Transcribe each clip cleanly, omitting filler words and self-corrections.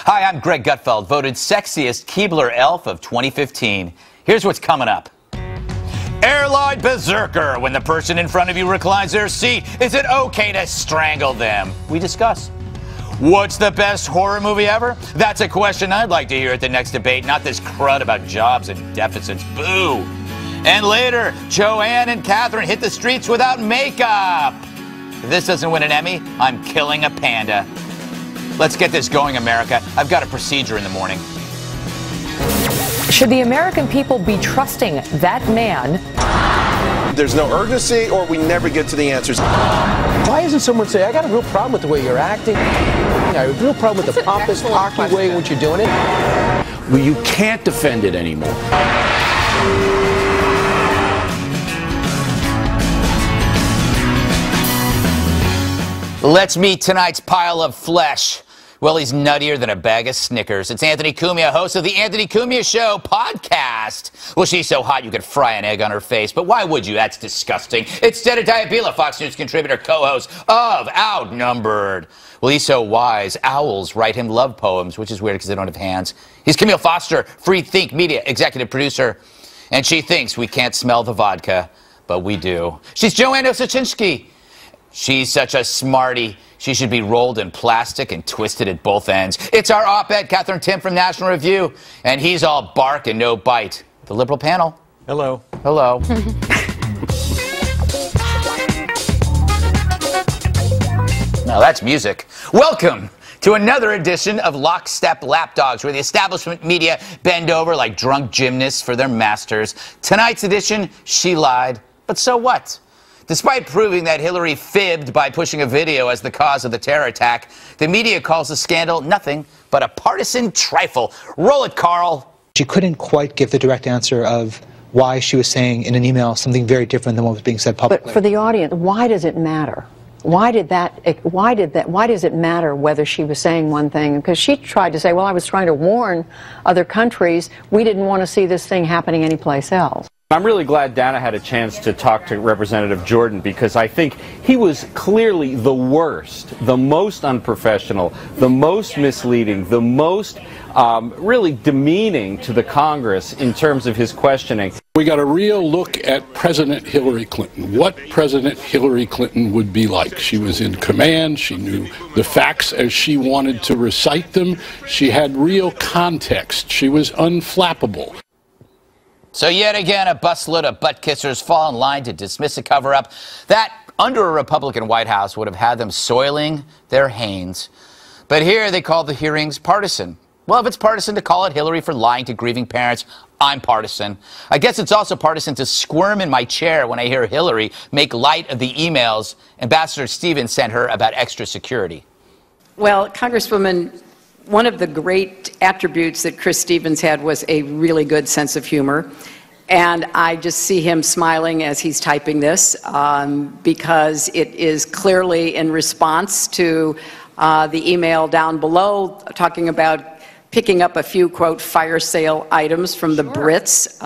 Hi, I'm Greg Gutfeld, voted sexiest Keebler elf of 2015. Here's what's coming up. Airline berserker. When the person in front of you reclines their seat, is it okay to strangle them? We discuss. What's the best horror movie ever? That's a question I'd like to hear at the next debate, not this crud about jobs and deficits. Boo. And later, Joanne and Katherine hit the streets without makeup. If this doesn't win an Emmy, I'm killing a panda. Let's get this going, America. I've got a procedure in the morning. Should the American people be trusting that man? There's no urgency, or we never get to the answers. Why isn't someone saying, I got a real problem with the way you're acting? I got a real problem with the pompous, cocky way in which you're doing it? Well, you can't defend it anymore. Let's meet tonight's pile of flesh. Well, he's nuttier than a bag of Snickers. It's Anthony Cumia, host of the Anthony Cumia Show podcast. Well, she's so hot you could fry an egg on her face, but why would you? That's disgusting. It's Jedediah, Bila, Fox News contributor, co-host of Outnumbered. Well, he's so wise. Owls write him love poems, which is weird because they don't have hands. He's Kmele Foster, Free Think Media executive producer, and she thinks we can't smell the vodka, but we do. She's Joanne Nosuchinsky. She's such a smarty. She should be rolled in plastic and twisted at both ends. It's our op-ed, Katherine Timpf from National Review, and he's all bark and no bite. The liberal panel. Hello. Hello. Now that's music. Welcome to another edition of Lockstep Lapdogs, where the establishment media bend over like drunk gymnasts for their masters. Tonight's edition, she lied, but so what? Despite proving that Hillary fibbed by pushing a video as the cause of the terror attack, the media calls the scandal nothing but a partisan trifle. Roll it, Carl. She couldn't quite give the direct answer of why she was saying in an email something very different than what was being said publicly. But for the audience, why does it matter? Why does it matter whether she was saying one thing? Because she tried to say, well, I was trying to warn other countries. We didn't want to see this thing happening anyplace else. I'm really glad Dana had a chance to talk to Representative Jordan, because I think he was clearly the worst, the most unprofessional, the most misleading, the most really demeaning to the Congress in terms of his questioning. We got a real look at President Hillary Clinton, what President Hillary Clinton would be like. She was in command. She knew the facts as she wanted to recite them. She had real context. She was unflappable. So yet again, a busload of butt kissers fall in line to dismiss a cover-up that, under a Republican White House, would have had them soiling their hands. But here they call the hearings partisan. Well, if it's partisan to call it Hillary for lying to grieving parents, I'm partisan. I guess it's also partisan to squirm in my chair when I hear Hillary make light of the emails Ambassador Stevens sent her about extra security. Well, Congresswoman, one of the great attributes that Chris Stevens had was a really good sense of humor. And I just see him smiling as he's typing this, because it is clearly in response to the email down below talking about picking up a few, quote, fire sale items from the Brits.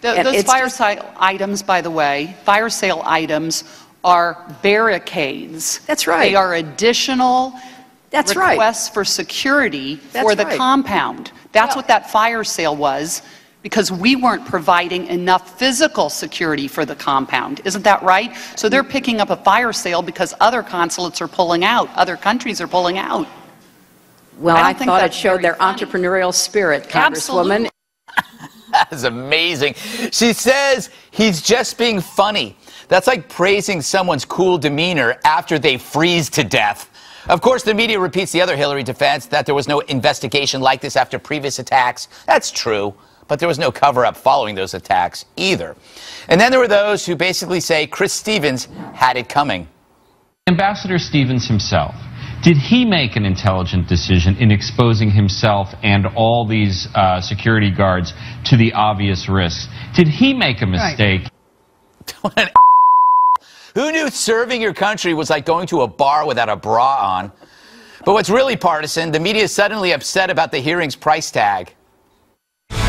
Those fire sale items, by the way, fire sale items are barricades. That's right. They are additional requests for security for the compound. That's what that fire sale was, because we weren't providing enough physical security for the compound. Isn't that right? So they're picking up a fire sale because other consulates are pulling out, other countries are pulling out. Well, I thought it showed their entrepreneurial spirit, Congresswoman. That is amazing. She says he's just being funny. That's like praising someone's cool demeanor after they freeze to death. Of course, the media repeats the other Hillary defense, that there was no investigation like this after previous attacks. That's true, but there was no cover-up following those attacks either. And then there were those who basically say Chris Stevens had it coming. Ambassador Stevens himself, did he make an intelligent decision in exposing himself and all these security guards to the obvious risks? Did he make a mistake? Right. Who knew serving your country was like going to a bar without a bra on? But what's really partisan, the media is suddenly upset about the hearing's price tag.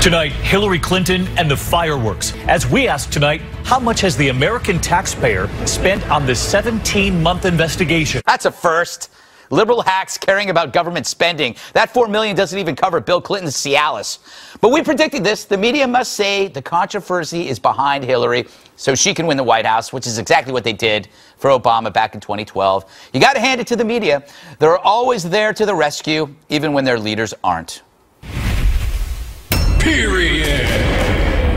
Tonight, Hillary Clinton and the fireworks. As we ask tonight, how much has the American taxpayer spent on this 17-month investigation? That's a first. Liberal hacks caring about government spending. That $4 million doesn't even cover Bill Clinton's Cialis. But we predicted this. The media must say the controversy is behind Hillary so she can win the White House, which is exactly what they did for Obama back in 2012. You got to hand it to the media. They're always there to the rescue, even when their leaders aren't. Period.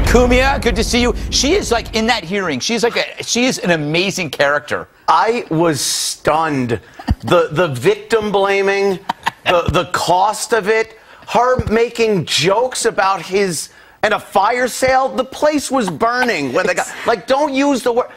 Cumia, good to see you. She is like in that hearing. She is an amazing character. I was stunned. The victim blaming, the cost of it, her making jokes about his and a fire sale. The place was burning when they got, like, don't use the word.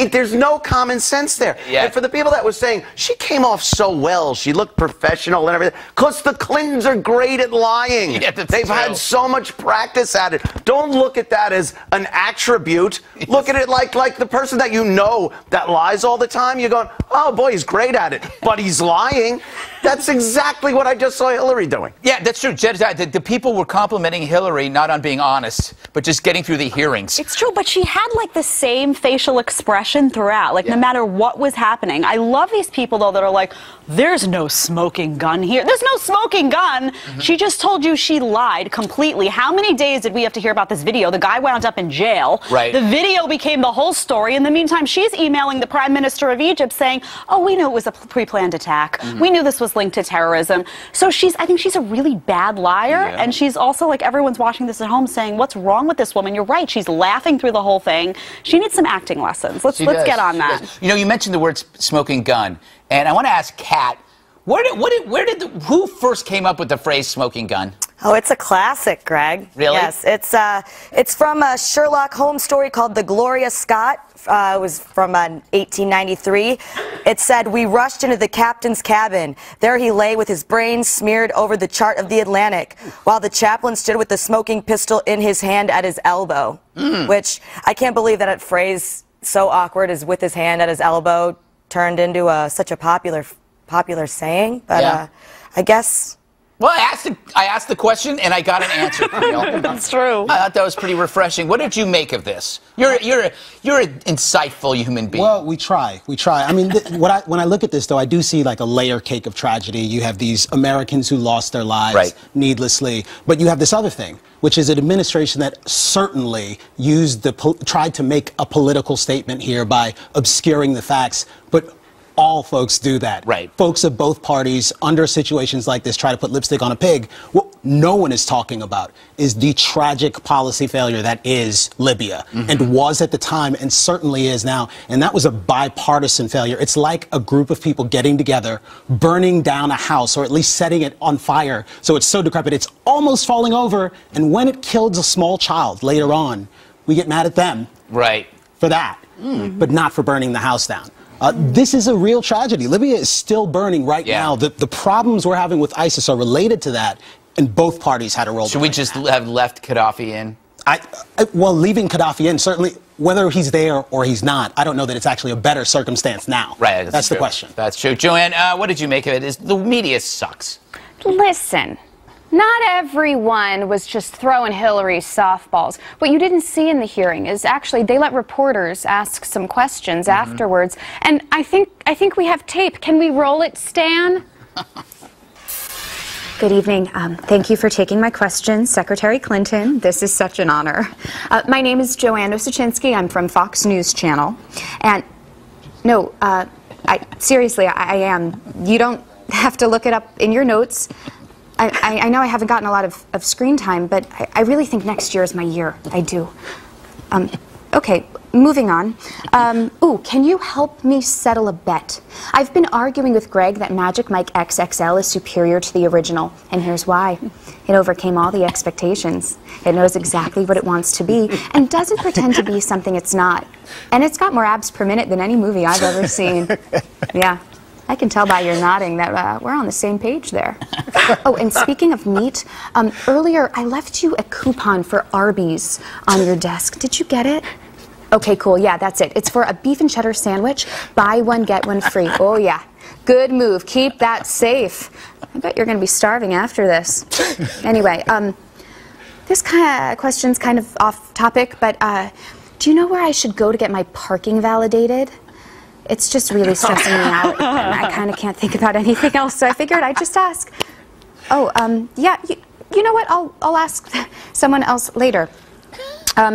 There's no common sense there. Yeah. And for the people that was saying, she came off so well, she looked professional and everything, because the Clintons are great at lying. Yeah, They've had so much practice at it. Don't look at that as an attribute. Yes. Look at it like the person that you know that lies all the time. You're going, oh boy, he's great at it, but he's lying. That's exactly what I just saw Hillary doing. Yeah, that's true. Jedediah, the people were complimenting Hillary not on being honest, but just getting through the hearings. It's true, but she had like the same facial expression throughout, like no matter what was happening. I love these people, though, that are like, there's no smoking gun here. There's no smoking gun. She just told you she lied completely. How many days did we have to hear about this video? The guy wound up in jail. Right. The video became the whole story. In the meantime, she's emailing the Prime Minister of Egypt saying, oh, we knew it was a pre-planned attack. We knew this was linked to terrorism. So I think she's a really bad liar. And she's also, like, everyone's watching this at home saying, what's wrong with this woman? You're right. She's laughing through the whole thing. She needs some acting lessons. Let's get on that. You know, you mentioned the word smoking gun, and I want to ask Kat, who first came up with the phrase smoking gun? Oh, it's a classic, Greg. Really? Yes, it's from a Sherlock Holmes story called The Gloria Scott. It was from 1893. It said, we rushed into the captain's cabin. There he lay with his brains smeared over the chart of the Atlantic, while the chaplain stood with the smoking pistol in his hand at his elbow. Which, I can't believe that phrase, so awkward, is with his hand at his elbow, turned into such a popular saying. But I guess... Well, I asked the question and I got an answer. That's true. I thought that was pretty refreshing. What did you make of this? You're an insightful human being. Well, we try. I mean, when I look at this, though, I do see like a layer cake of tragedy. You have these Americans who lost their lives needlessly, but you have this other thing, which is an administration that certainly tried to make a political statement here by obscuring the facts, but all folks do that. Right. Folks of both parties, under situations like this, try to put lipstick on a pig. What no one is talking about is the tragic policy failure that is Libya, and was at the time, and certainly is now. And that was a bipartisan failure. It's like a group of people getting together, burning down a house, or at least setting it on fire, so it's so decrepit it's almost falling over. And when it kills a small child later on, we get mad at them. Right. For that, but not for burning the house down. This is a real tragedy. Libya is still burning right now. The problems we're having with ISIS are related to that, and both parties had a role to play. Should we just have left Gaddafi in? Well, leaving Gaddafi in, certainly, whether he's there or he's not, I don't know that it's actually a better circumstance now. Right. That's the question. That's true. Joanne, what did you make of it? The media sucks. Listen. Not everyone was just throwing Hillary softballs. What you didn't see in the hearing is actually they let reporters ask some questions afterwards. And I think we have tape. Can we roll it, Stan? Good evening. Thank you for taking my questions, Secretary Clinton. This is such an honor. My name is Joanne Nosuchinsky. I'm from Fox News Channel. And no, seriously, I am. You don't have to look it up in your notes. I know I haven't gotten a lot of screen time, but I really think next year is my year. I do. Okay, moving on. Ooh, can you help me settle a bet? I've been arguing with Greg that Magic Mike XXL is superior to the original, and here's why. It overcame all the expectations. It knows exactly what it wants to be, and doesn't pretend to be something it's not. And it's got more abs per minute than any movie I've ever seen. Yeah. I can tell by your nodding that we're on the same page there. Oh, and speaking of meat, earlier I left you a coupon for Arby's on your desk. Did you get it? Okay, cool. Yeah, that's it. It's for a beef and cheddar sandwich. Buy one, get one free. Oh, yeah. Good move. Keep that safe. I bet you're going to be starving after this. Anyway, this kind of question's kind of off topic, but do you know where I should go to get my parking validated? it's just really stressing me out, and I kind of can't think about anything else, so I figured I'd just ask. Oh, yeah, you know what? I'll ask someone else later.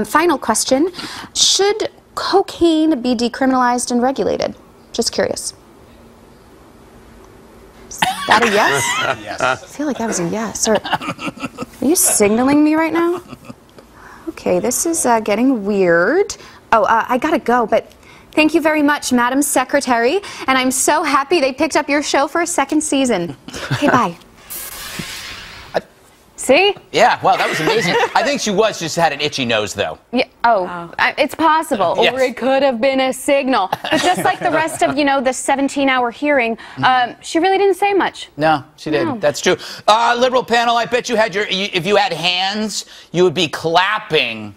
Final question. Should cocaine be decriminalized and regulated? Just curious. Is that a yes? Yes. I feel like that was a yes. Or, are you signaling me right now? Okay, this is getting weird. Oh, I gotta go, but thank you very much, Madam Secretary, and I'm so happy they picked up your show for a second season. Okay, bye. See? Yeah, well, that was amazing. I think she just had an itchy nose, though. Yeah. It's possible. Yes. Or it could have been a signal. But just like the rest of, the 17-hour hearing, she really didn't say much. No, she didn't. That's true. Liberal panel, I bet you had if you had hands, you would be clapping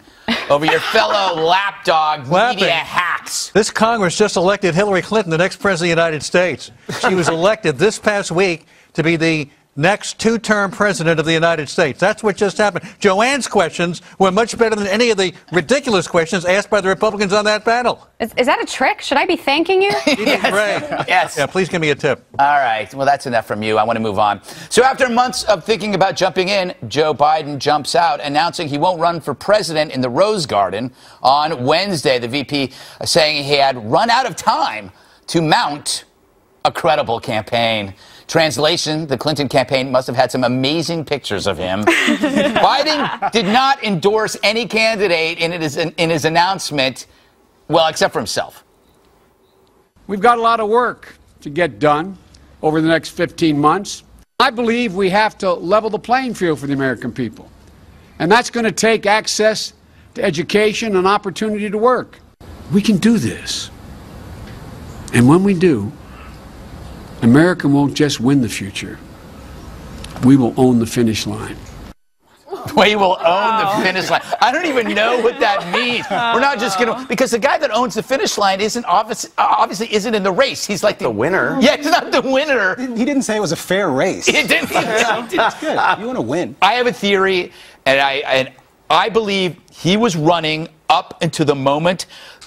over your fellow lapdog media hacks. This Congress just elected Hillary Clinton the next president of the United States. She was elected this past week to be the next two-term president of the United States. That's what just happened. Joanne's questions were much better than any of the ridiculous questions asked by the Republicans on that panel. Is that a trick? Should I be thanking you? Yes. Yes. Yeah, please give me a tip. All right. Well, that's enough from you. I want to move on. So after months of thinking about jumping in, Joe Biden jumps out, announcing he won't run for president in the Rose Garden on Wednesday. The VP saying he had run out of time to mount a credible campaign. Translation, the Clinton campaign must have had some amazing pictures of him. Biden did not endorse any candidate in his announcement, well, except for himself. We've got a lot of work to get done over the next 15 months. I believe we have to level the playing field for the American people. And that's going to take access to education and opportunity to work. We can do this. And when we do, America won't just win the future. We will own the finish line. We will own the finish line. I don't even know what that means. We're not just going to, because the guy that owns the finish line obviously isn't in the race. He's like the winner. Yeah, he's not the winner. He didn't say it was a fair race. He didn't. That's good. You want to win. I have a theory, and I believe he was running up into the moment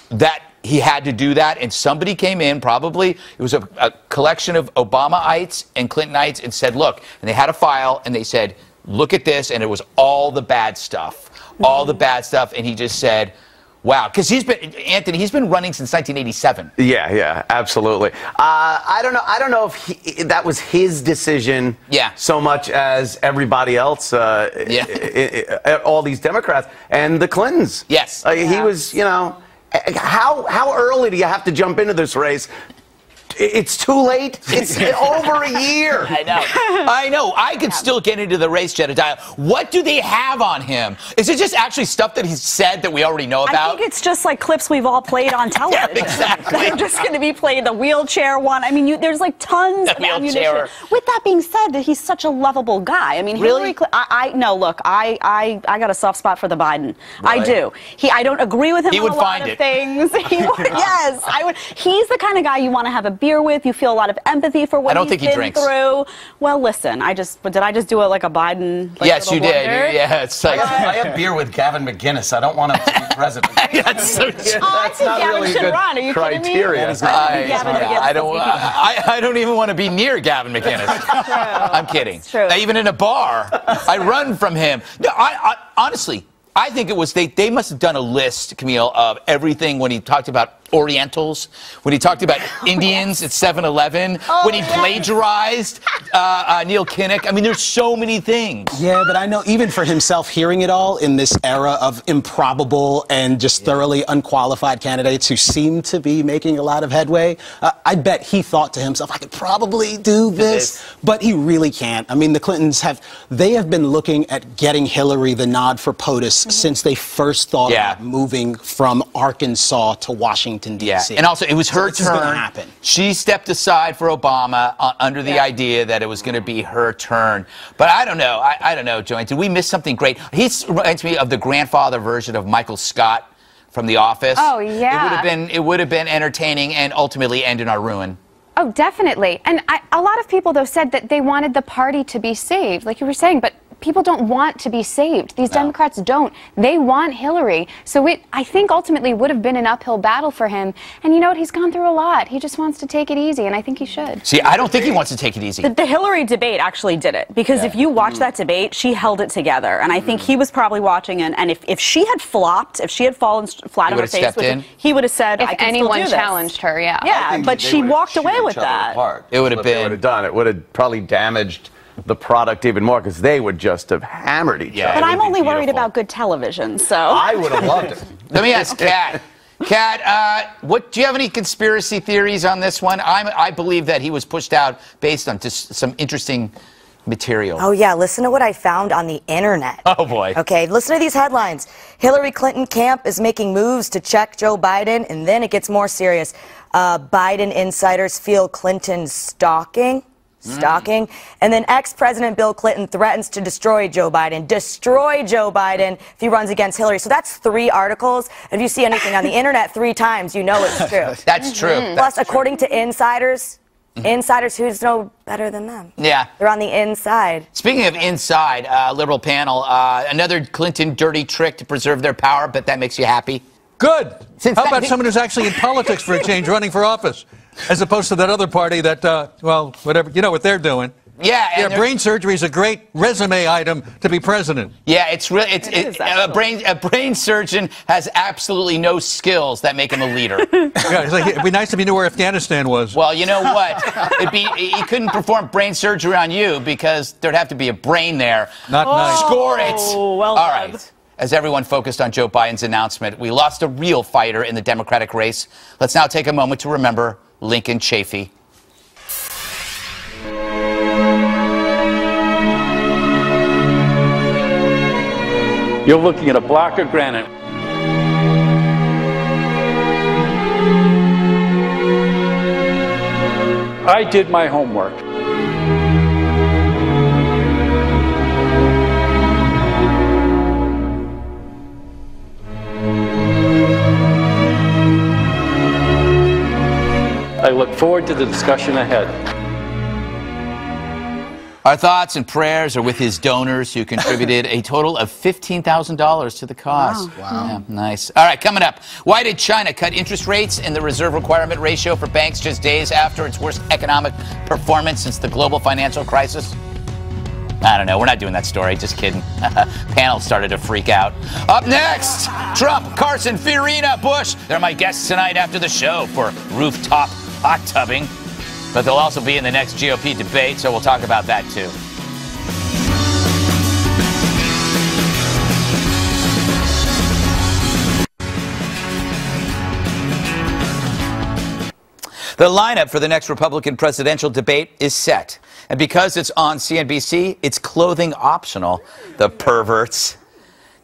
that he had to do that, and somebody came in, probably it was a collection of Obamaites and Clintonites, and said, look, and they had a file, and they said, look at this, and it was all the bad stuff, and he just said, wow, because he's been running since 1987. Yeah, absolutely. I don't know if that was his decision so much as everybody else, all these Democrats, and the Clintons. Yes. He was, how early do you have to jump into this race? It's too late. It's over a year. I know. I could still get into the race, Jedediah. What do they have on him? Is it just actually stuff that he's said that we already know about? I think it's just like clips we've all played on television. Yeah, exactly. They're just going to be played. The wheelchair one. I mean, there's like tons of ammunition. With that being said, he's such a lovable guy. I mean, really? Look, I got a soft spot for the Biden. Really? I do. I don't agree with him on a lot of things. Yes, I would. He's the kind of guy you want to have a beer with. You feel a lot of empathy for what he's been through. Well, listen, did I just do it like a Biden? Yes, you did. Yeah, it's like I have beer with Gavin McInnes. I don't want him to be president. That's so true. I think Gavin should run. Are you criteria. kidding me? I don't even want to be near Gavin McInnes. I'm kidding. True. Even in a bar, I run from him. No, honestly, I think it was they must have done a list, Kmele, of everything when he talked about Orientals, when he talked about Indians at 7-Eleven, when he plagiarized Neil Kinnock. I mean, there's so many things. Yeah, but I know even for himself, hearing it all in this era of improbable and just thoroughly unqualified candidates who seem to be making a lot of headway, I bet he thought to himself, I could probably do this, but he really can't. I mean, the Clintons have been looking at getting Hillary the nod for POTUS since they first thought about moving from Arkansas to Washington. D.C. And also, it was her turn. She stepped aside for Obama under the idea that it was going to be her turn. But I don't know. I don't know, Joanne. Did we miss something great? He reminds me of the grandfather version of Michael Scott from The Office. Oh, yeah. It would have been entertaining and ultimately end in our ruin. Oh, definitely. And a lot of people, though, said that they wanted the party to be saved, like you were saying, but people don't want to be saved. These Democrats don't. They want Hillary. So I think ultimately would have been an uphill battle for him. And you know what? He's gone through a lot. He just wants to take it easy, and I think he should. See, I don't think he wants to take it easy. The Hillary debate actually did it, because if you watch that debate, she held it together. And I think he was probably watching, and if she had flopped, if she had fallen flat on her face, he would have said, if I can anyone still do this. challenged her, yeah. Yeah, but she walked away with that. It would have been done. It would have probably damaged the product even more, because they would just have hammered each other. But I'm only worried about good television, so. I would have loved it. Let me ask Kat. Kat, do you have any conspiracy theories on this one? I believe that he was pushed out based on just some interesting material. Oh, yeah. Listen to what I found on the internet. Oh, boy. Okay, listen to these headlines. Hillary Clinton camp is making moves to check Joe Biden, and then it gets more serious. Biden insiders feel Clinton stalking. And then ex-President Bill Clinton threatens to destroy Joe Biden if he runs against Hillary. So that's 3 articles. If you see anything on the internet 3 times, you know it's true. That's true. Plus, according to insiders, who's no better than them? Yeah. They're on the inside. Speaking of inside, liberal panel, another Clinton dirty trick to preserve their power, but that makes you happy? Good. How about someone who's actually in politics for a change, running for office, as opposed to that other party that, well, whatever, you know what they're doing. Yeah, brain surgery is a great resume item to be president. Yeah, it's really a brain surgeon has absolutely no skills that make him a leader. Yeah, it's like, it'd be nice if you knew where Afghanistan was. Well, you know what? He couldn't perform brain surgery on you because there'd have to be a brain there. Not nice. Score it. Well All right. As everyone focused on Joe Biden's announcement, we lost a real fighter in the Democratic race. Let's now take a moment to remember Lincoln Chafee. You're looking at a block of granite. I did my homework. I look forward to the discussion ahead. Our thoughts and prayers are with his donors who contributed a total of $15,000 to the cause. Wow. Yeah, nice. All right, coming up. Why did China cut interest rates and the reserve requirement ratio for banks just days after its worst economic performance since the global financial crisis? I don't know. We're not doing that story. Just kidding. Panel started to freak out. Up next, Trump, Carson, Fiorina, Bush. They're my guests tonight after the show for rooftop hot tubbing. But they'll also be in the next GOP debate, so we'll talk about that, too. The lineup for the next Republican presidential debate is set. And because it's on CNBC, it's clothing optional. The perverts.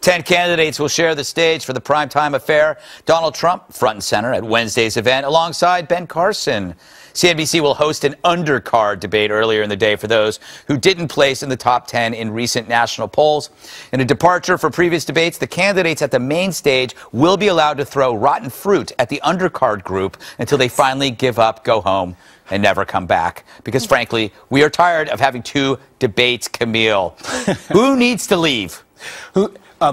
10 candidates will share the stage for the primetime affair. Donald Trump, front and center at Wednesday's event, alongside Ben Carson. CNBC will host an undercard debate earlier in the day for those who didn't place in the top 10 in recent national polls. In a departure for previous debates, the candidates at the main stage will be allowed to throw rotten fruit at the undercard group until they finally give up, go home, and never come back. Because, frankly, we are tired of having 2 debates, Kmele. Who needs to leave?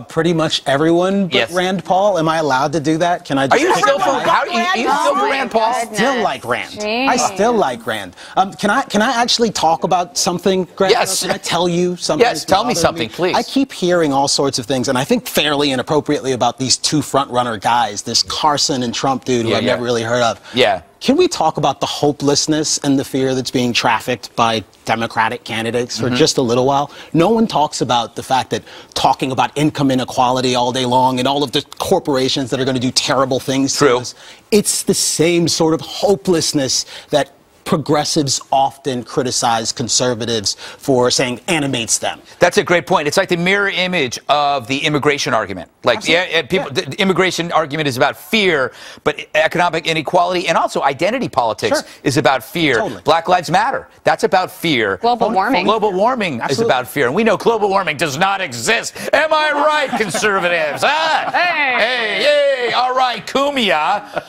Pretty much everyone but Rand Paul. Am I allowed to do that? Can I just Are you still for Rand Paul? I still like Rand. I still like Rand. Can I actually talk about something, Greg? Yes. Can I tell you something? Yes, tell me something, please. I keep hearing all sorts of things, and I think fairly and appropriately about these 2 front-runner guys, this Carson and Trump dude who I've never really heard of. Yeah. Can we talk about the hopelessness and the fear that's being trafficked by Democratic candidates for just a little while? No one talks about the fact that talking about income inequality all day long and all of the corporations that are going to do terrible things to us. It's the same sort of hopelessness that progressives often criticize conservatives for saying animates them. That's a great point. It's like the mirror image of the immigration argument. Like, the immigration argument is about fear, but economic inequality and also identity politics is about fear. Totally. Black Lives Matter. That's about fear. Global warming. Global warming is about fear. And we know global warming does not exist. Am I right, conservatives? Hey. All right, Cumia.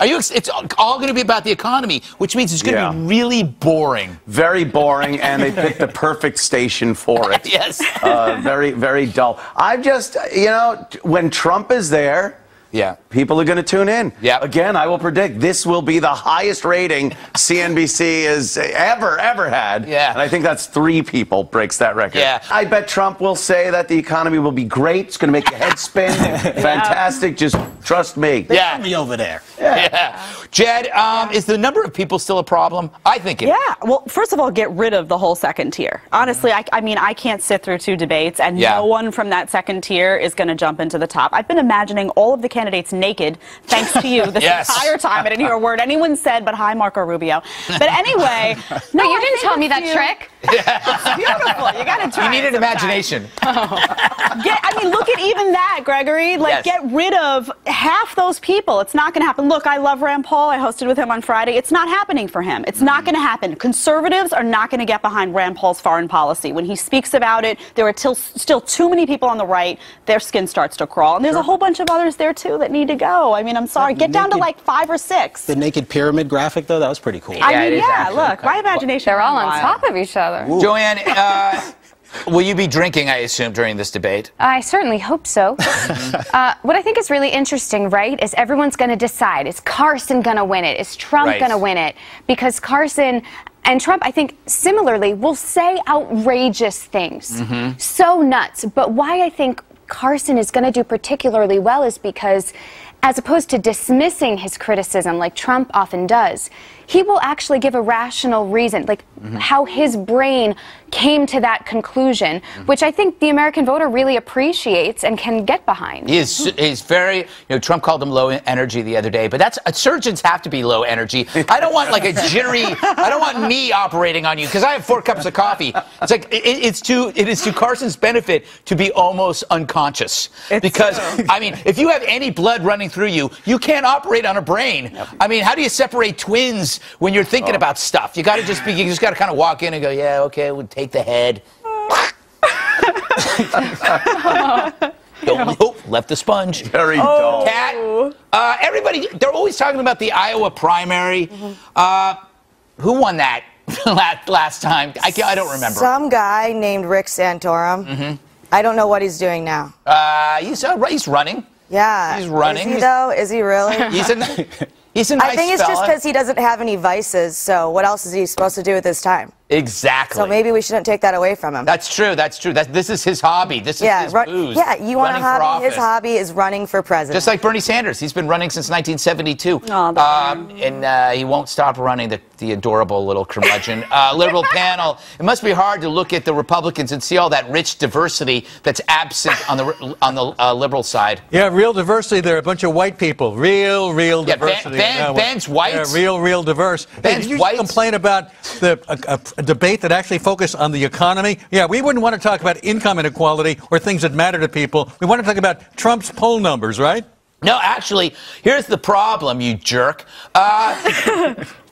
It's all going to be about the economy, which means means it's going to be really boring. Very boring, and they picked the perfect station for it. Yes. Very, very dull. I just, when Trump is there, people are going to tune in. Yeah. Again, I will predict this will be the highest rating CNBC has ever had. Yeah. And I think that's 3 people breaks that record. Yeah. I bet Trump will say that the economy will be great. It's going to make your head spin. Fantastic. Just trust me. Yeah. Me over there. Yeah. Jed, is the number of people still a problem? I think it is. Yeah. Well, first of all, get rid of the whole second tier. Honestly, I mean, I can't sit through 2 debates, and no one from that second tier is going to jump into the top. I've been imagining all of the candidates naked, thanks to you, this entire time. I didn't hear a word anyone said, but hi, Marco Rubio. But anyway, no, you didn't tell me that trick. It's beautiful. You got to try. You needed imagination. I mean, look at even that, Gregory. Like, get rid of half those people. It's not going to happen. Look, I love Rand Paul. I hosted with him on Friday. It's not happening for him. It's not going to happen. Conservatives are not going to get behind Rand Paul's foreign policy. When he speaks about it, there are still too many people on the right. Their skin starts to crawl. And there's a whole bunch of others there, too, that need to go. I mean, I'm sorry. Get down to like 5 or 6. The naked pyramid graphic, though, that was pretty cool. I mean, look, my imagination. They're all on top of each other. Ooh. Joanne, will you be drinking, I assume, during this debate? I certainly hope so. What I think is really interesting, right, is everyone's going to decide. Is Carson going to win it? Is Trump going to win it? Because Carson and Trump, I think, similarly, will say outrageous things. So nuts. But why I think Carson is going to do particularly well is because, as opposed to dismissing his criticism like Trump often does, he will actually give a rational reason, like how his brain came to that conclusion, which I think the American voter really appreciates and can get behind. He's very, Trump called him low energy the other day, but surgeons have to be low energy. I don't want like a jittery, I don't want me operating on you because I have 4 cups of coffee. It's like, it is to Carson's benefit to be almost unconscious. Because, I mean, if you have any blood running through you, you can't operate on a brain. I mean, how do you separate twins when you're thinking about stuff? You just got to kind of walk in and go, yeah, okay, we'll take the head. Left the sponge. Very dull. Cat. Everybody, they're always talking about the Iowa primary. Who won that last time? I don't remember. Some guy named Rick Santorum. I don't know what he's doing now. He's running. Yeah. He's running. Is he, though? Is he really? He's a nice I think it's just fella. because he doesn't have any vices, so what else is he supposed to do with his time? Exactly. So maybe we shouldn't take that away from him. That's true. This is his hobby. This is his booze. Yeah, you want a hobby? His hobby is running for president. Just like Bernie Sanders. He's been running since 1972. And he won't stop running, the adorable little curmudgeon. Liberal panel. It must be hard to look at the Republicans and see all that rich diversity that's absent on the liberal side. Yeah, real diversity there. A bunch of white people. Real diversity. Ben's white. Yeah, real diverse. Ben's did you white. Complain about a debate that actually focused on the economy? Yeah, we wouldn't want to talk about income inequality or things that matter to people. We want to talk about Trump's poll numbers, right? No, actually, here's the problem, you jerk.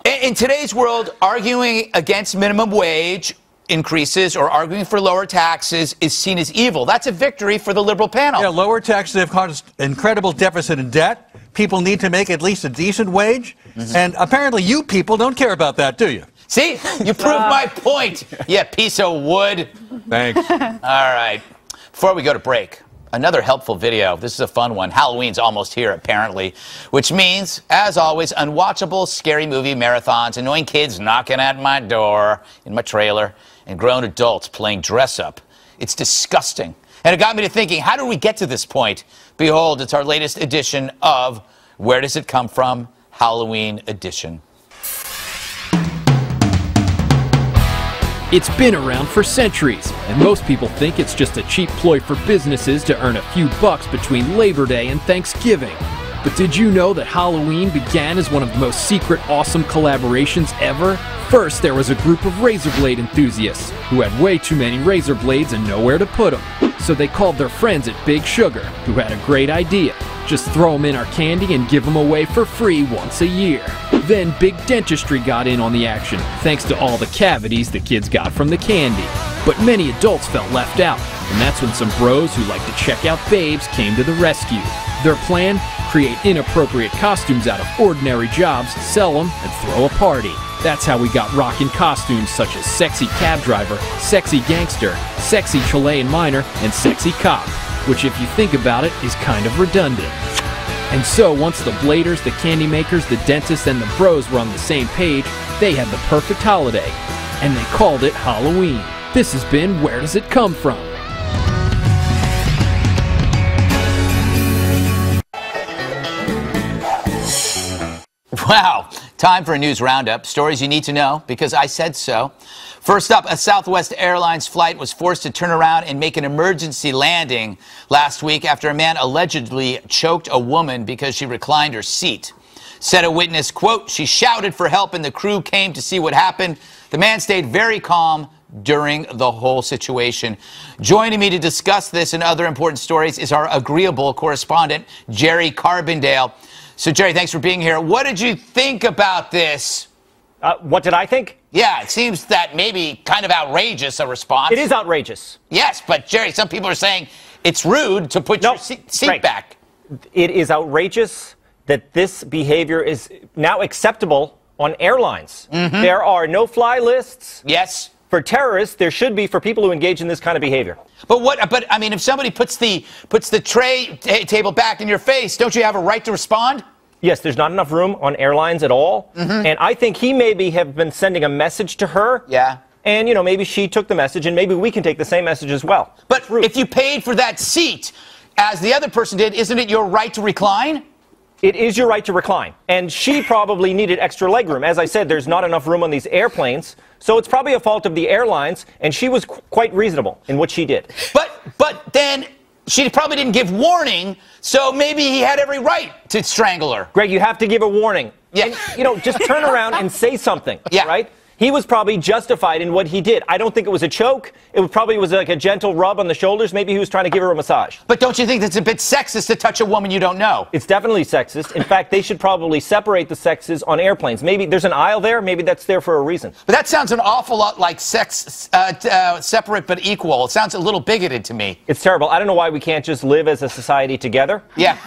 In today's world, arguing against minimum wage increases or arguing for lower taxes is seen as evil. That's a victory for the liberal panel. Yeah, lower taxes have caused incredible deficit in debt. People need to make at least a decent wage. And apparently you people don't care about that, do you? See? You proved my point, you piece of wood. Thanks. All right. Before we go to break, another helpful video. This is a fun one. Halloween's almost here, apparently, which means, as always, unwatchable scary movie marathons, annoying kids knocking at my door in my trailer, and grown adults playing dress-up. It's disgusting. And it got me to thinking, how did we get to this point? Behold, it's our latest edition of Where Does It Come From? Halloween edition. It's been around for centuries, and most people think it's just a cheap ploy for businesses to earn a few bucks between Labor Day and Thanksgiving. But did you know that Halloween began as one of the most secret, awesome collaborations ever? First, there was a group of razor blade enthusiasts who had way too many razor blades and nowhere to put them. So they called their friends at Big Sugar, who had a great idea. Just throw them in our candy and give them away for free once a year. Then Big Dentistry got in on the action, thanks to all the cavities the kids got from the candy. But many adults felt left out, and that's when some bros who like to check out babes came to the rescue. Their plan? Create inappropriate costumes out of ordinary jobs, sell them, and throw a party. That's how we got rockin' costumes such as sexy cab driver, sexy gangster, sexy Chilean miner, and sexy cop, which if you think about it is kind of redundant. And so once the bladers, the candy makers, the dentists, and the bros were on the same page, they had the perfect holiday, and they called it Halloween. This has been Where Does It Come From? Wow, time for a news roundup. Stories you need to know because I said so. First up, a Southwest Airlines flight was forced to turn around and make an emergency landing last week after a man allegedly choked a woman because she reclined her seat. Said a witness, quote, "She shouted for help and the crew came to see what happened. The man stayed very calm during the whole situation." Joining me to discuss this and other important stories is our Agreeable correspondent, Jerry Carbondale. So, Jerry, thanks for being here. What did you think about this? What did I think? Yeah, it seems that maybe kind of outrageous a response. It is outrageous. Yes, but, Jerry, some people are saying it's rude to put your seat back. It is outrageous that this behavior is now acceptable on airlines. Mm-hmm. There are no-fly lists. Yes. For terrorists, there should be for people who engage in this kind of behavior. But I mean, if somebody puts the tray table back in your face, don't you have a right to respond? Yes, there's not enough room on airlines at all. Mm-hmm. And I think he maybe have been sending a message to her. Yeah. And, you know, maybe she took the message, and maybe we can take the same message as well. But if you paid for that seat, as the other person did, isn't it your right to recline? It is your right to recline. And she probably needed extra legroom. As I said, there's not enough room on these airplanes. So it's probably a fault of the airlines, and she was quite reasonable in what she did. But then she probably didn't give warning, so maybe he had every right to strangle her. Greg, you have to give a warning. Yeah. And, you know, just turn around and say something. Yeah. Right? He was probably justified in what he did. I don't think it was a choke. It probably was like a gentle rub on the shoulders. Maybe he was trying to give her a massage. But don't you think that's a bit sexist to touch a woman you don't know? It's definitely sexist. In fact, they should probably separate the sexes on airplanes. Maybe there's an aisle there. Maybe that's there for a reason. But that sounds an awful lot like sex, separate but equal. It sounds a little bigoted to me. It's terrible. I don't know why we can't just live as a society together. Yeah.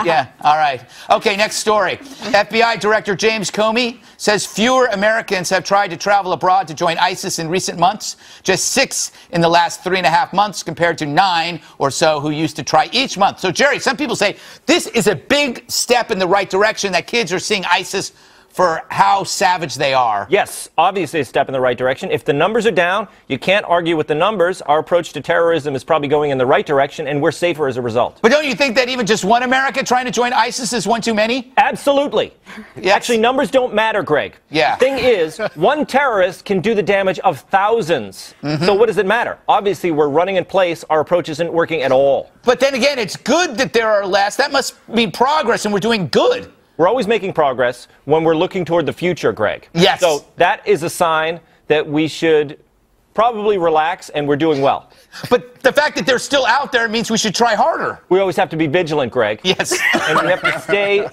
Yeah. All right. Okay, next story. FBI Director James Comey says fewer Americans have tried to travel abroad to join ISIS in recent months. Just 6 in the last 3.5 months compared to 9 or so who used to try each month. So, Jerry, some people say this is a big step in the right direction, that kids are seeing ISIS for how savage they are. Yes, obviously a step in the right direction. If the numbers are down, you can't argue with the numbers. Our approach to terrorism is probably going in the right direction, and we're safer as a result. But don't you think that even just one American trying to join ISIS is one too many? Absolutely. Yes. Actually, numbers don't matter, Greg. Yeah. Thing is, one terrorist can do the damage of thousands. Mm-hmm. So what does it matter? Obviously, we're running in place. Our approach isn't working at all. But then again, it's good that there are less. That must mean progress, and we're doing good. We're always making progress when we're looking toward the future, Greg. Yes. So that is a sign that we should probably relax, and we're doing well. But the fact that they're still out there means we should try harder. We always have to be vigilant, Greg. Yes. And we have to stay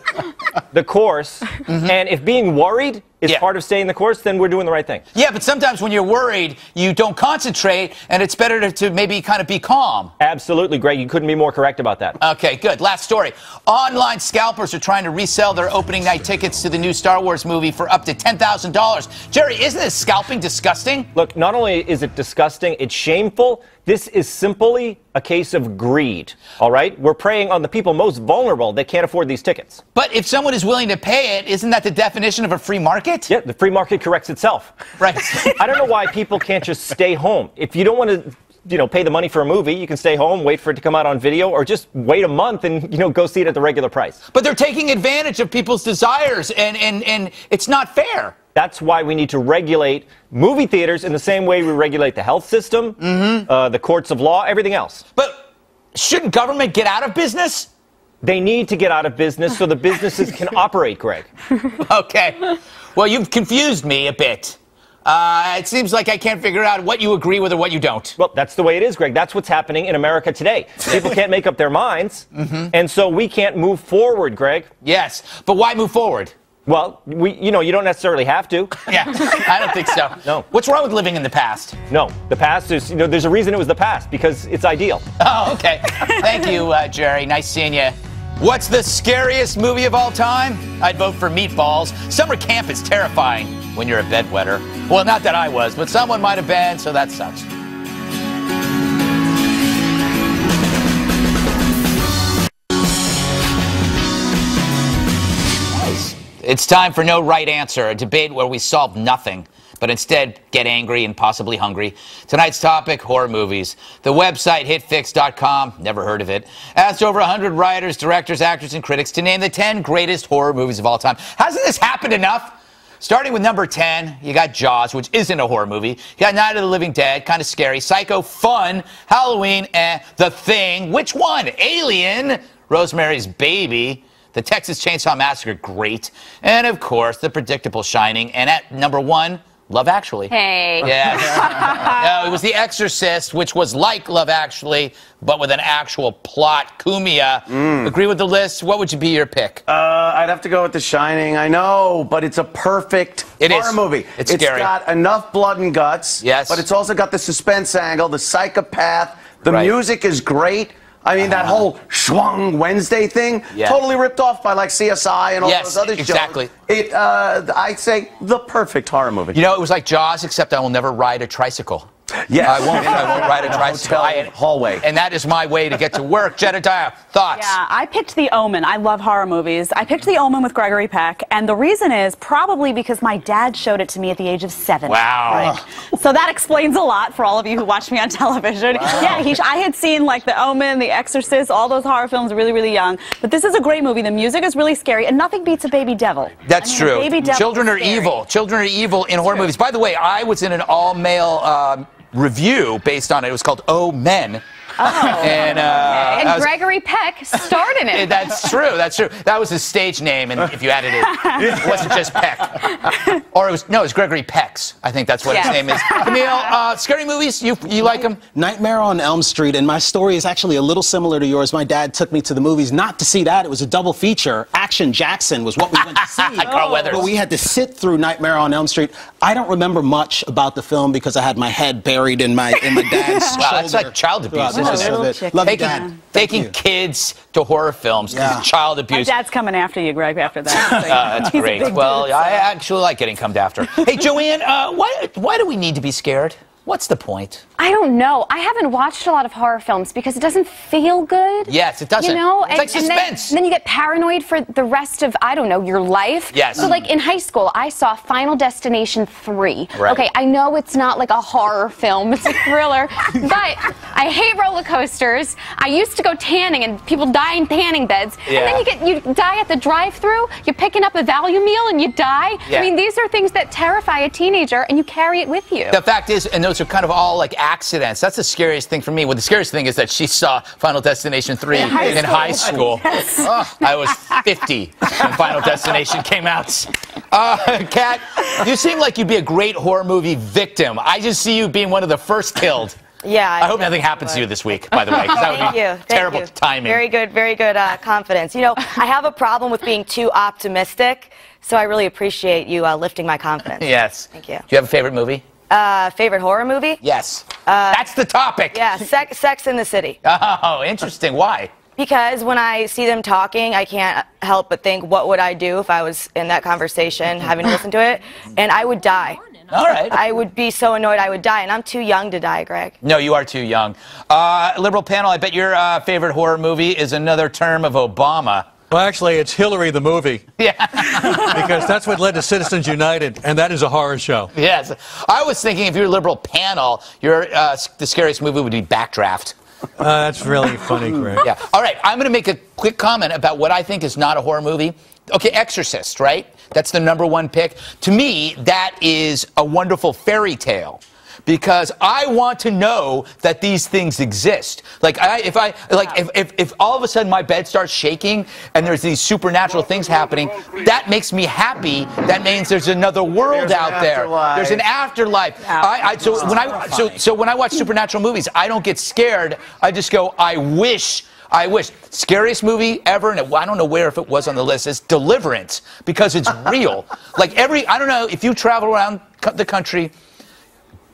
the course. Mm-hmm. And if being worried is part of staying the course, then we're doing the right thing. Yeah, but sometimes when you're worried, you don't concentrate, and it's better to maybe kind of be calm. Absolutely, Greg. You couldn't be more correct about that. Okay, good. Last story. Online scalpers are trying to resell their opening night tickets to the new Star Wars movie for up to $10,000. Jerry, isn't this scalping disgusting? Look, not only is it disgusting, it's shameful. This is simply a case of greed, all right? We're preying on the people most vulnerable that can't afford these tickets. But if someone is willing to pay it, isn't that the definition of a free market? Yeah, the free market corrects itself. Right. I don't know why people can't just stay home. If you don't want to, pay the money for a movie, you can stay home, wait for it to come out on video, or just wait a month and, go see it at the regular price. But they're taking advantage of people's desires, and it's not fair. That's why we need to regulate movie theaters in the same way we regulate the health system, the courts of law, everything else. But shouldn't government get out of business? They need to get out of business so the businesses can operate, Greg. Okay. Well, you've confused me a bit. It seems like I can't figure out what you agree with or what you don't. Well, that's the way it is, Greg. That's what's happening in America today. People can't make up their minds, and so we can't move forward, Greg. Yes, but why move forward? Well, you don't necessarily have to. Yeah, I don't think so. No. What's wrong with living in the past? No, the past is, there's a reason it was the past, because it's ideal. Oh, okay. Thank you, Jerry. Nice seeing you. What's the scariest movie of all time? I'd vote for Meatballs. Summer camp is terrifying when you're a bedwetter. Well, not that I was, but someone might have been, so that sucks. It's time for No Right Answer, a debate where we solve nothing, but instead get angry and possibly hungry. Tonight's topic, horror movies. The website, hitfix.com, never heard of it, asked over 100 writers, directors, actors, and critics to name the 10 greatest horror movies of all time. Hasn't this happened enough? Starting with number 10, you got Jaws, which isn't a horror movie. You got Night of the Living Dead, kind of scary. Psycho, fun. Halloween, The Thing. Which one? Alien, Rosemary's Baby. The Texas Chainsaw Massacre, great. And, of course, the predictable Shining. And at number 1, Love Actually. Hey. Yes. No, it was The Exorcist, which was like Love Actually, but with an actual plot. Cumia. Agree with the list? What would be your pick? I'd have to go with The Shining. I know, but it's a perfect horror movie. It's scary. Got enough blood and guts. Yes. But it's also got the suspense angle, the psychopath. The music is great. I mean, that whole Schwung Wednesday thing, totally ripped off by like CSI and all those other shows. Exactly. I'd say the perfect horror movie. You know, it was like Jaws, except I will never ride a tricycle. Yes. I won't ride a tricycle. Hallway. And that is my way to get to work. Jedediah, thoughts? Yeah, I picked The Omen. I love horror movies. I picked The Omen with Gregory Peck, and the reason is probably because my dad showed it to me at the age of 7. Wow. So that explains a lot for all of you who watch me on television. Wow. Yeah, I had seen like The Omen, The Exorcist, all those horror films really, really young. But this is a great movie. The music is really scary, and nothing beats a baby devil. That's true. Baby devil Children are evil. Children are evil in horror movies. By the way, I was in an all-male review based on it. It was called Oh Men. Oh. And, Gregory Peck starred in it. That's true. That's true. That was his stage name, and if you added it wasn't just Peck. Or it was Gregory Peck's. I think that's what his name is. Kmele, scary movies, you like them? Nightmare on Elm Street, and my story is actually a little similar to yours. My dad took me to the movies not to see that. It was a double feature. Action Jackson was what we went to see. Carl Weathers. But we had to sit through Nightmare on Elm Street. I don't remember much about the film because I had my head buried in my dad's shoulder. Wow, that's like child abuse. Taking kids to horror films is child abuse. My dad's coming after you, Greg, after that. That's great. Well, I actually like getting come after. Hey, Joanne, why do we need to be scared? What's the point? I don't know. I haven't watched a lot of horror films because it doesn't feel good. Yes, it doesn't. You know? It's like suspense. And then you get paranoid for the rest of, I don't know, your life. Yes. So, like, in high school, I saw Final Destination 3. Right. Okay, I know it's not like a horror film. It's a thriller. But I hate roller coasters. I used to go tanning, and people die in tanning beds. Yeah. And then you die at the drive-thru. You're picking up a value meal, and you die. Yeah. I mean, these are things that terrify a teenager, and you carry it with you. The fact is, and those are kind of all like accidents. That's the scariest thing for me. Well, the scariest thing is that she saw Final Destination 3 in high school. Yes. I was 50 when Final Destination came out. Kat, you seem like you'd be a great horror movie victim. I just see you being one of the first killed. Yeah. I hope nothing happens to you this week, by the way, because that would be terrible timing. Very good confidence. You know, I have a problem with being too optimistic, so I really appreciate you lifting my confidence. Yes. Thank you. Do you have a favorite movie? Favorite horror movie? Yes. That's the topic. Yeah, Sex in the City. Oh, interesting. Why? Because when I see them talking, I can't help but think, what would I do if I was in that conversation, having to listen to it? And I would die. All right. I would be so annoyed I would die, and I'm too young to die, Greg. No, you are too young. Liberal panel, I bet your favorite horror movie is Another Term of Obama. Well, actually, it's Hillary the movie. Yeah. Because that's what led to Citizens United, and that is a horror show. Yes. I was thinking if you're a liberal panel, the scariest movie would be Backdraft. That's really funny, Greg. Yeah. All right, I'm going to make a quick comment about what I think is not a horror movie. Okay, Exorcist, right? That's the #1 pick. To me, that is a wonderful fairy tale. Because I want to know that these things exist. Like, if all of a sudden my bed starts shaking and there's these supernatural things happening, that makes me happy. That means there's another world out there. There's an afterlife. So when I watch supernatural movies, I don't get scared. I just go, I wish. Scariest movie ever, and I don't know where if it was on the list, is Deliverance, because it's real. Like I don't know, if you travel around the country,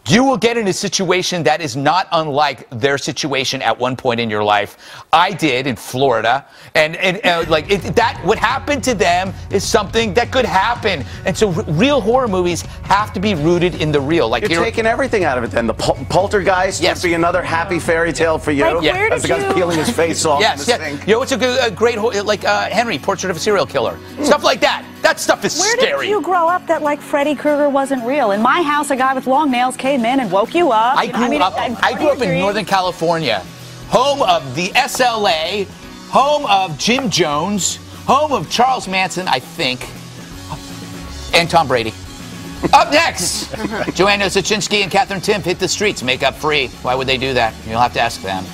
you will get in a situation that is not unlike their situation at one point in your life. I did in Florida, and that what happened to them is something that could happen. And so real horror movies have to be rooted in the real. Like you're taking everything out of it then. The poltergeist would be another happy fairy tale for you. Like, As the guy's peeling his face off. Yes, in the sink. You know, it's a great, like Henry, Portrait of a Serial Killer. Stuff like that. That stuff is Where scary. did you grow up that like Freddy Krueger wasn't real? In my house, a guy with long nails came in and woke you up. I grew up in Northern California, home of the SLA, home of Jim Jones, home of Charles Manson, I think, and Tom Brady. Up next, Joanne Nosuchinsky and Katherine Timpf hit the streets, makeup free. Why would they do that? You'll have to ask them.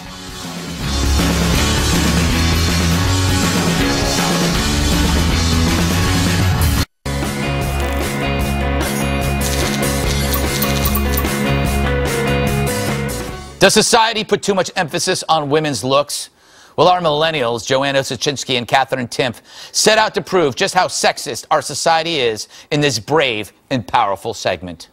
Does society put too much emphasis on women's looks? Well, our millennials, Joanne Nosuchinsky and Katherine Timpf, set out to prove just how sexist our society is in this brave and powerful segment.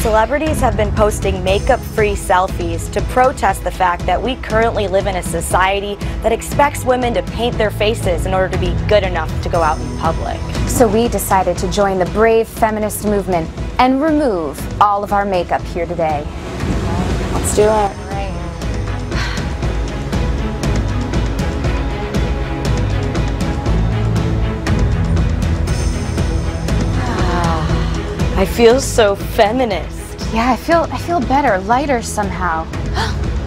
Celebrities have been posting makeup-free selfies to protest the fact that we currently live in a society that expects women to paint their faces in order to be good enough to go out in public. So we decided to join the brave feminist movement and remove all of our makeup here today. Let's do it. I feel so feminist. Yeah, I feel better, lighter somehow.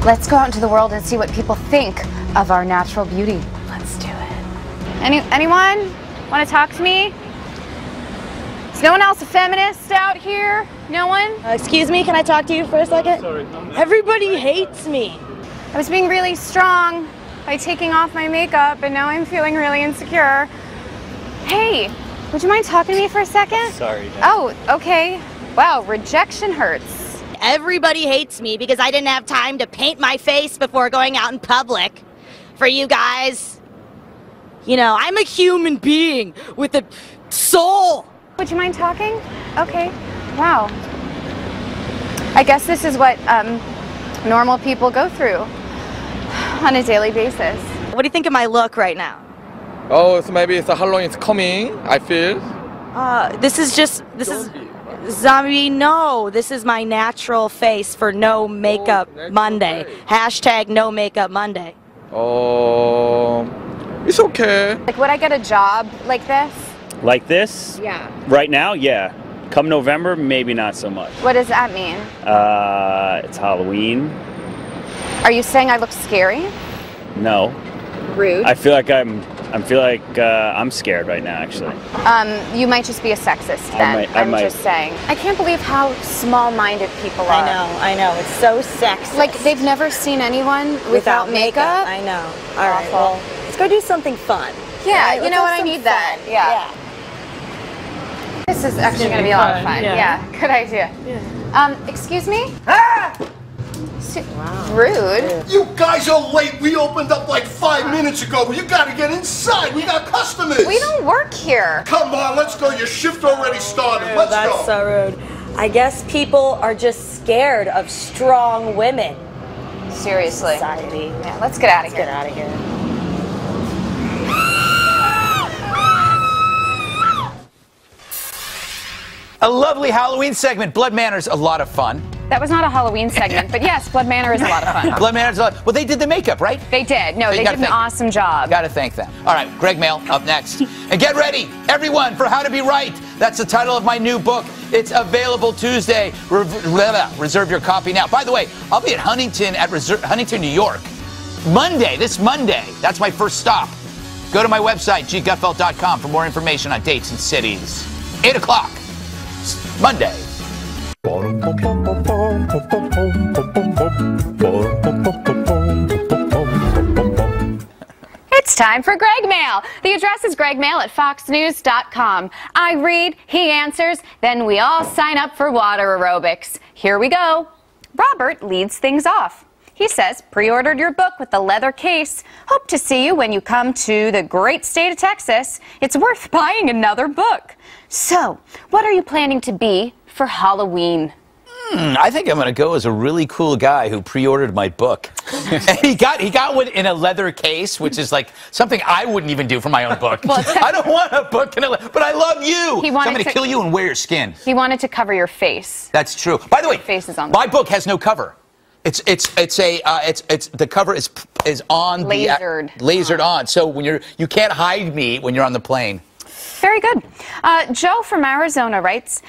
Let's go out into the world and see what people think of our natural beauty. Let's do it. Anyone want to talk to me? Is no one else a feminist out here? No one? Excuse me, can I talk to you for a second? Sorry. Everybody hates me. I was being really strong by taking off my makeup, and now I'm feeling really insecure. Hey, would you mind talking to me for a second? Sorry. Oh, okay. Wow, rejection hurts. Everybody hates me because I didn't have time to paint my face before going out in public. For you guys, you know, I'm a human being with a soul. Would you mind talking? Okay. Wow. I guess this is what normal people go through on a daily basis. What do you think of my look right now? Oh, so maybe it's Halloween is coming, I feel. This is zombie, no. This is my natural face for No Makeup Monday. Hashtag No Makeup Monday. Oh, it's okay. Like, would I get a job like this? Like this? Yeah. Right now, yeah. Come November, maybe not so much. What does that mean? It's Halloween. Are you saying I look scary? No. Rude. I feel like I'm scared right now, actually. You might just be a sexist then. I might. Just saying. I can't believe how small-minded people are. I know. It's so sexist. Like, they've never seen anyone without makeup. I know. All right, well, let's go do something fun. Yeah, right? you know what, I need that. Yeah. This is actually going to be a lot of fun. Yeah, good idea. Yeah. Excuse me? Rude. You guys are late. We opened up like 5 minutes ago. You gotta get inside. We got customers. We don't work here. Come on, let's go. Your shift already started. Let's go. That's so rude. I guess people are just scared of strong women. Seriously. Society. Yeah, let's get out of here. Get out of here. A lovely Halloween segment. Blood Manor's a lot of fun. That was not a Halloween segment, but yes, Blood Manor is a lot of fun. Blood Manor's a lot. Well, they did the makeup, right? They did. No, they did an awesome job. Got to thank them. All right, Gregmail up next. And get ready, everyone, for How to Be Right. That's the title of my new book. It's available Tuesday. Reserve your copy now. By the way, I'll be at Huntington, New York, this Monday. That's my first stop. Go to my website, ggutfeld.com, for more information on dates and cities. 8 o'clock, Monday. It's time for Gregmail. The address is gregmail at foxnews.com. I read, he answers, then we all sign up for water aerobics. Here we go. Robert leads things off. He says, pre-ordered your book with the leather case. Hope to see you when you come to the great state of Texas. It's worth buying another book. So, what are you planning to be for Halloween? I think I'm going to go as a really cool guy who pre-ordered my book. And he got one in a leather case, which is like something I wouldn't even do for my own book. Well, I don't want a book in a leather, but I love you. He So wanted I'm going to to- kill you and wear your skin. He wanted to cover your face. That's true. By the way, Face is on my book has no cover. The cover is on Lasered. lasered on. So when you can't hide me when you're on the plane. Very good. Joe from Arizona writes,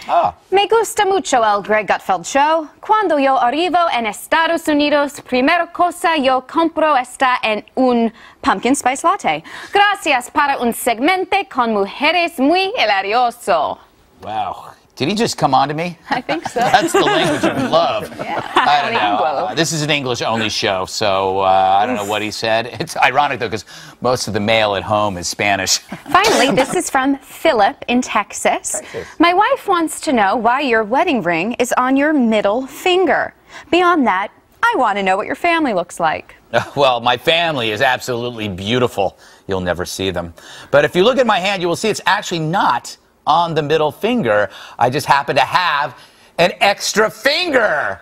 Me gusta mucho el Greg Gutfeld Show. Cuando yo arrivo en Estados Unidos, primera cosa yo compro está en un pumpkin spice latte. Gracias para un segmento con mujeres muy hilarioso. Wow. Did he just come on to me? I think so. That's the language of love. I don't know. This is an English-only show, so I don't know what he said. It's ironic, though, because most of the mail at home is Spanish. Finally, this is from Philip in Texas. My wife wants to know why your wedding ring is on your middle finger. Beyond that, I want to know what your family looks like. Well, my family is absolutely beautiful. You'll never see them. But if you look at my hand, you will see it's actually not on the middle finger. I just happen to have an extra finger.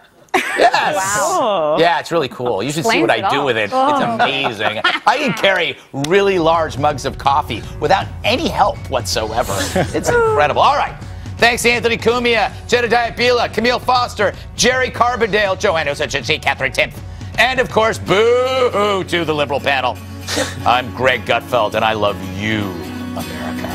Yes. Wow. Yeah, it's really cool. You should see what I do with it. It's amazing. I can carry really large mugs of coffee without any help whatsoever. It's incredible. All right. Thanks, Anthony Cumia, Jedediah, Bila, Kmele Foster, Jerry Carbondale, Joanne Nosuchinsky, Katherine Timpf, and, of course, boo to the liberal panel. I'm Greg Gutfeld, and I love you, America.